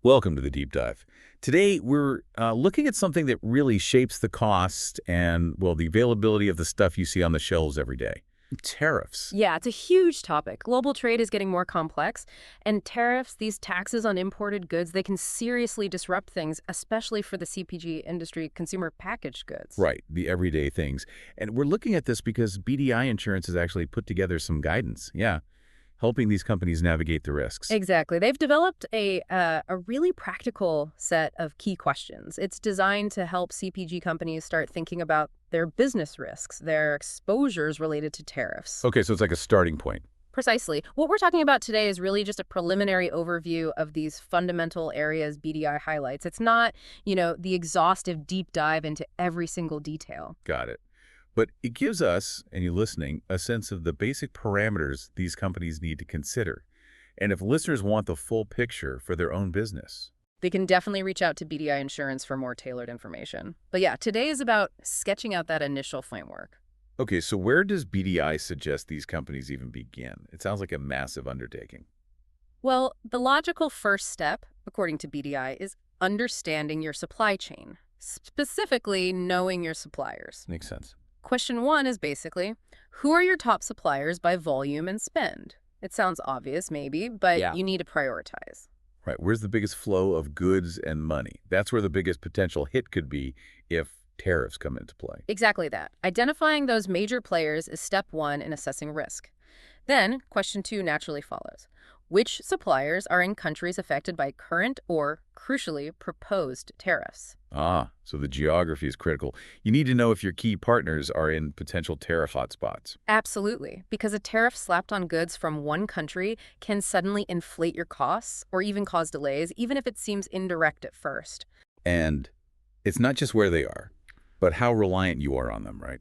Welcome to the deep dive. Today, we're looking at something that really shapes the cost and, well, the availability of the stuff you see on the shelves every day. Tariffs. Yeah, it's a huge topic. Global trade is getting more complex, and tariffs, these taxes on imported goods, they can seriously disrupt things, especially for the CPG industry, consumer packaged goods. Right, the everyday things. And we're looking at this because BDI Insurance has actually put together some guidance. Yeah, helping these companies navigate the risks. Exactly. They've developed a really practical set of key questions. It's designed to help CPG companies start thinking about their business risks, their exposures related to tariffs. Okay, so it's like a starting point. Precisely. What we're talking about today is really just a preliminary overview of these fundamental areas BDI highlights. It's not, the exhaustive deep dive into every single detail. Got it. But it gives us, and you listening, a sense of the basic parameters these companies need to consider. And if listeners want the full picture for their own business. They can definitely reach out to BDI Insurance for more tailored information. But yeah, today is about sketching out that initial framework. Okay, so where does BDI suggest these companies even begin? It sounds like a massive undertaking. Well, the logical first step, according to BDI, is understanding your supply chain, specifically knowing your suppliers. Makes sense. Question one is basically, who are your top suppliers by volume and spend? It sounds obvious, maybe, but Yeah. you need to prioritize. Right, where's the biggest flow of goods and money? That's where the biggest potential hit could be if tariffs come into play. Exactly that. Identifying those major players is step one in assessing risk. Then, question two naturally follows. Which suppliers are in countries affected by current or, crucially, proposed tariffs? Ah, so the geography is critical. You need to know if your key partners are in potential tariff hotspots. Absolutely, because a tariff slapped on goods from one country can suddenly inflate your costs or even cause delays, even if it seems indirect at first. And it's not just where they are, but how reliant you are on them, right?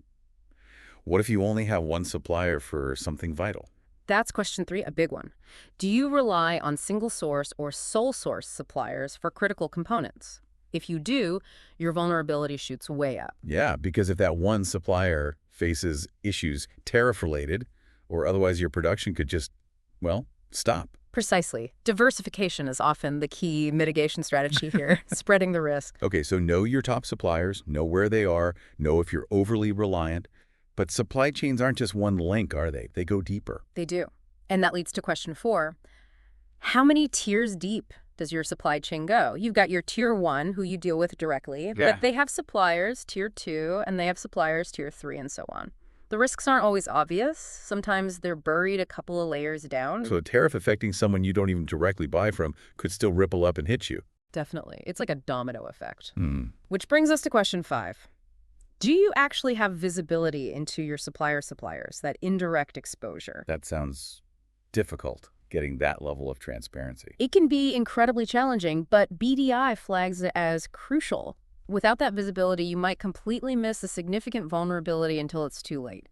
What if you only have one supplier for something vital? That's question three, a big one. Do you rely on single source or sole source suppliers for critical components? If you do, your vulnerability shoots way up. Yeah, because if that one supplier faces issues tariff-related, or otherwise your production could just, well, stop. Precisely. Diversification is often the key mitigation strategy here, spreading the risk. Okay, so know your top suppliers, know where they are, know if you're overly reliant. But supply chains aren't just one link, are they? They go deeper. They do. And that leads to question four. How many tiers deep does your supply chain go? You've got your tier one, who you deal with directly, but they have suppliers tier two, and they have suppliers tier three, and so on. The risks aren't always obvious. Sometimes they're buried a couple of layers down. So a tariff affecting someone you don't even directly buy from could still ripple up and hit you. Definitely. It's like a domino effect. Hmm. Which brings us to question five. Do you actually have visibility into your suppliers, that indirect exposure? That sounds difficult, getting that level of transparency. It can be incredibly challenging, but BDI flags it as crucial. Without that visibility, you might completely miss a significant vulnerability until it's too late.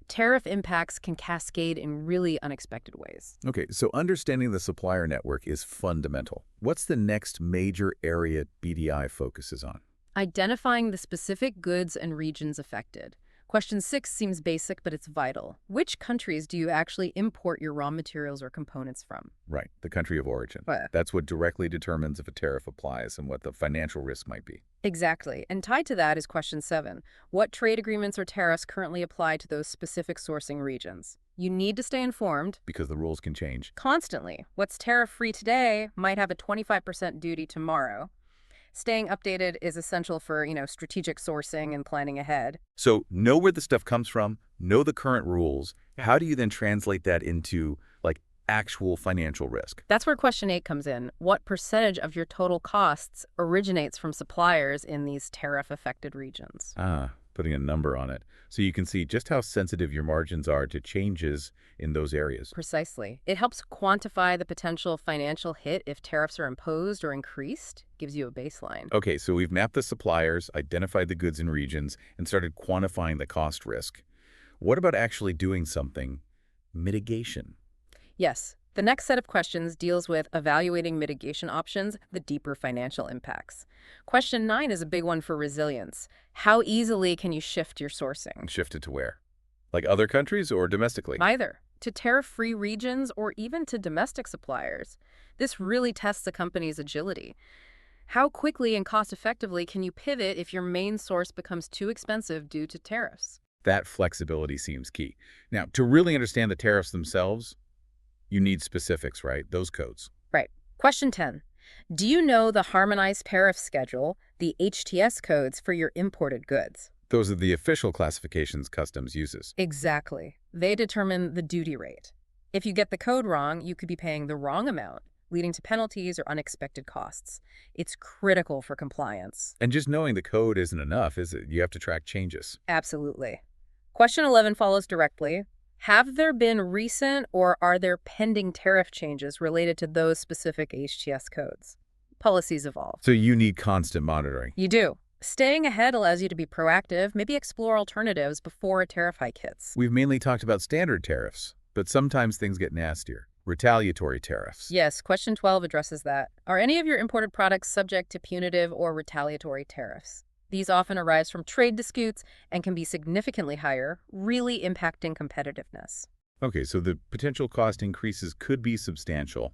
Tariff impacts can cascade in really unexpected ways. Okay, so understanding the supplier network is fundamental. What's the next major area BDI focuses on? Identifying the specific goods and regions affected. Question 6 seems basic, but it's vital. Which countries do you actually import your raw materials or components from? Right, the country of origin. What? That's what directly determines if a tariff applies and what the financial risk might be. Exactly. And tied to that is question 7. What trade agreements or tariffs currently apply to those specific sourcing regions? You need to stay informed. Because the rules can change. Constantly. What's tariff-free today might have a 25% duty tomorrow. Staying updated is essential for, strategic sourcing and planning ahead. So know where the stuff comes from, know the current rules. How do you then translate that into, actual financial risk? That's where question 8 comes in. What percentage of your total costs originates from suppliers in these tariff-affected regions? Ah, putting a number on it. So you can see just how sensitive your margins are to changes in those areas. Precisely. It helps quantify the potential financial hit if tariffs are imposed or increased. Gives you a baseline. Okay, so we've mapped the suppliers, identified the goods and regions, and started quantifying the cost risk. What about actually doing something? Mitigation. Yes. The next set of questions deals with evaluating mitigation options, the deeper financial impacts. Question 9 is a big one for resilience. How easily can you shift your sourcing? Shift it to where? Like other countries or domestically? Either. to tariff-free regions, or even to domestic suppliers. This really tests a company's agility. How quickly and cost-effectively can you pivot if your main source becomes too expensive due to tariffs? That flexibility seems key. Now, to really understand the tariffs themselves, you need specifics, right? Those codes. Right. Question 10. Do you know the Harmonized Tariff Schedule, the HTS codes for your imported goods? Those are the official classifications Customs uses. Exactly. They determine the duty rate. If you get the code wrong, you could be paying the wrong amount, leading to penalties or unexpected costs. It's critical for compliance. And just knowing the code isn't enough, is it? You have to track changes. Absolutely. Question 11 follows directly. Have there been recent or are there pending tariff changes related to those specific HTS codes? Policies evolve. So you need constant monitoring. You do. Staying ahead allows you to be proactive, maybe explore alternatives before a tariff hike hits. We've mainly talked about standard tariffs, but sometimes things get nastier. Retaliatory tariffs. Yes, question 12 addresses that. Are any of your imported products subject to punitive or retaliatory tariffs? These often arise from trade disputes and can be significantly higher, really impacting competitiveness. Okay, so the potential cost increases could be substantial.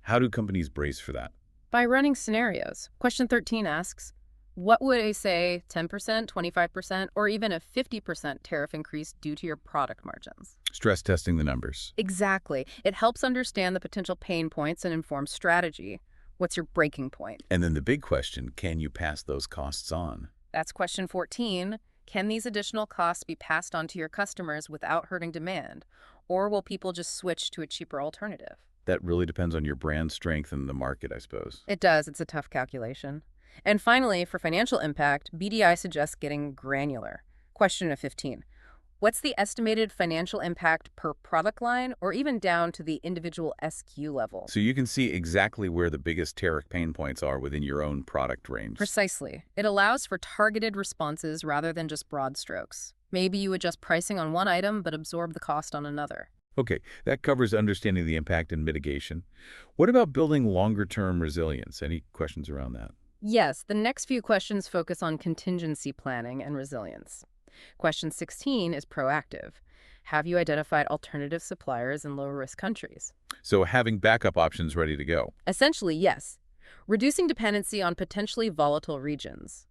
How do companies brace for that? By running scenarios. Question 13 asks, what would a, say, 10%, 25%, or even a 50% tariff increase do to your product margins? Stress testing the numbers. Exactly. It helps understand the potential pain points and inform strategy. What's your breaking point? And then the big question, can you pass those costs on? That's question 14. Can these additional costs be passed on to your customers without hurting demand? Or will people just switch to a cheaper alternative? That really depends on your brand strength and the market, I suppose. It does. It's a tough calculation. And finally, for financial impact, BDI suggests getting granular. Question 15. What's the estimated financial impact per product line or even down to the individual SKU level? So you can see exactly where the biggest tariff pain points are within your own product range. Precisely. It allows for targeted responses rather than just broad strokes. Maybe you adjust pricing on one item but absorb the cost on another. Okay, that covers understanding the impact and mitigation. What about building longer-term resilience? Any questions around that? Yes, the next few questions focus on contingency planning and resilience. Question 16 is proactive. Have you identified alternative suppliers in low-risk countries? So having backup options ready to go. Essentially, yes. Reducing dependency on potentially volatile regions.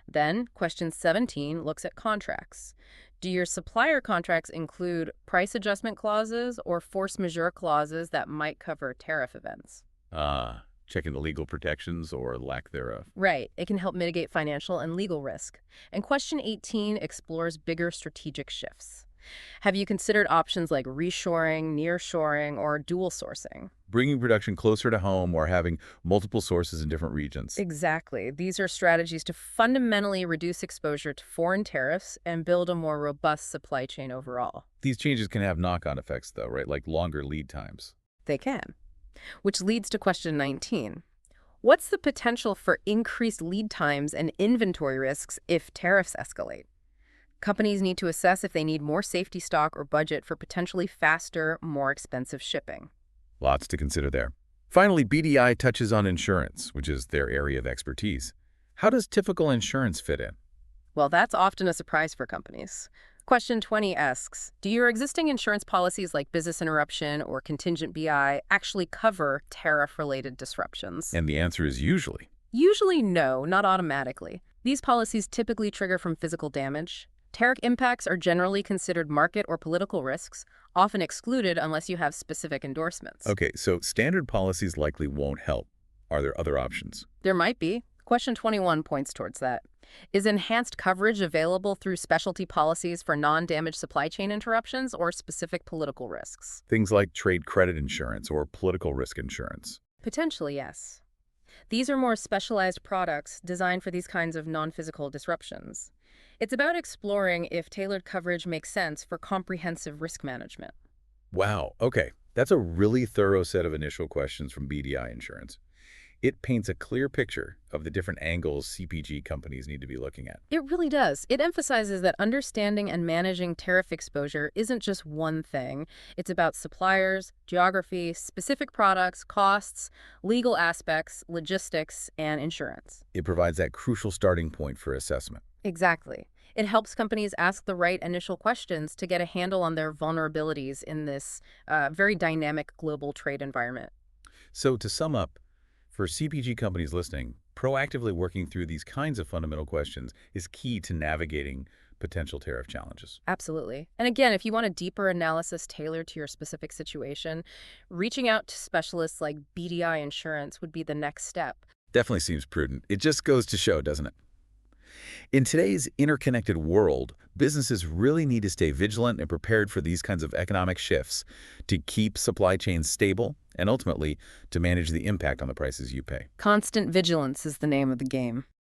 Then, question 17 looks at contracts. Do your supplier contracts include price adjustment clauses or force majeure clauses that might cover tariff events? Checking the legal protections or lack thereof. Right. It can help mitigate financial and legal risk. And question 18 explores bigger strategic shifts. Have you considered options like reshoring, nearshoring, or dual sourcing? Bringing production closer to home or having multiple sources in different regions. Exactly. These are strategies to fundamentally reduce exposure to foreign tariffs and build a more robust supply chain overall. These changes can have knock-on effects, though, right? Like longer lead times. They can. Which leads to question 19. What's the potential for increased lead times and inventory risks if tariffs escalate? Companies need to assess if they need more safety stock or budget for potentially faster, more expensive shipping. Lots to consider there. Finally, BDI touches on insurance, which is their area of expertise. How does typical insurance fit in? Well, that's often a surprise for companies. Question 20 asks, do your existing insurance policies like business interruption or contingent BI actually cover tariff-related disruptions? And the answer is usually. Usually no, not automatically. These policies typically trigger from physical damage. Tariff impacts are generally considered market or political risks, often excluded unless you have specific endorsements. Okay, so standard policies likely won't help. Are there other options? There might be. Question 21 points towards that. Is enhanced coverage available through specialty policies for non-damage supply chain interruptions or specific political risks? Things like trade credit insurance or political risk insurance. Potentially, yes. These are more specialized products designed for these kinds of non-physical disruptions. It's about exploring if tailored coverage makes sense for comprehensive risk management. Wow, okay. That's a really thorough set of initial questions from BDI Insurance. It paints a clear picture of the different angles CPG companies need to be looking at. It really does. It emphasizes that understanding and managing tariff exposure isn't just one thing. It's about suppliers, geography, specific products, costs, legal aspects, logistics, and insurance. It provides that crucial starting point for assessment. Exactly. It helps companies ask the right initial questions to get a handle on their vulnerabilities in this very dynamic global trade environment. So to sum up, for CPG companies listening, proactively working through these kinds of fundamental questions is key to navigating potential tariff challenges. Absolutely. And again, if you want a deeper analysis tailored to your specific situation, reaching out to specialists like BDI Insurance would be the next step. Definitely seems prudent. It just goes to show, doesn't it? In today's interconnected world, businesses really need to stay vigilant and prepared for these kinds of economic shifts to keep supply chains stable and ultimately to manage the impact on the prices you pay. Constant vigilance is the name of the game.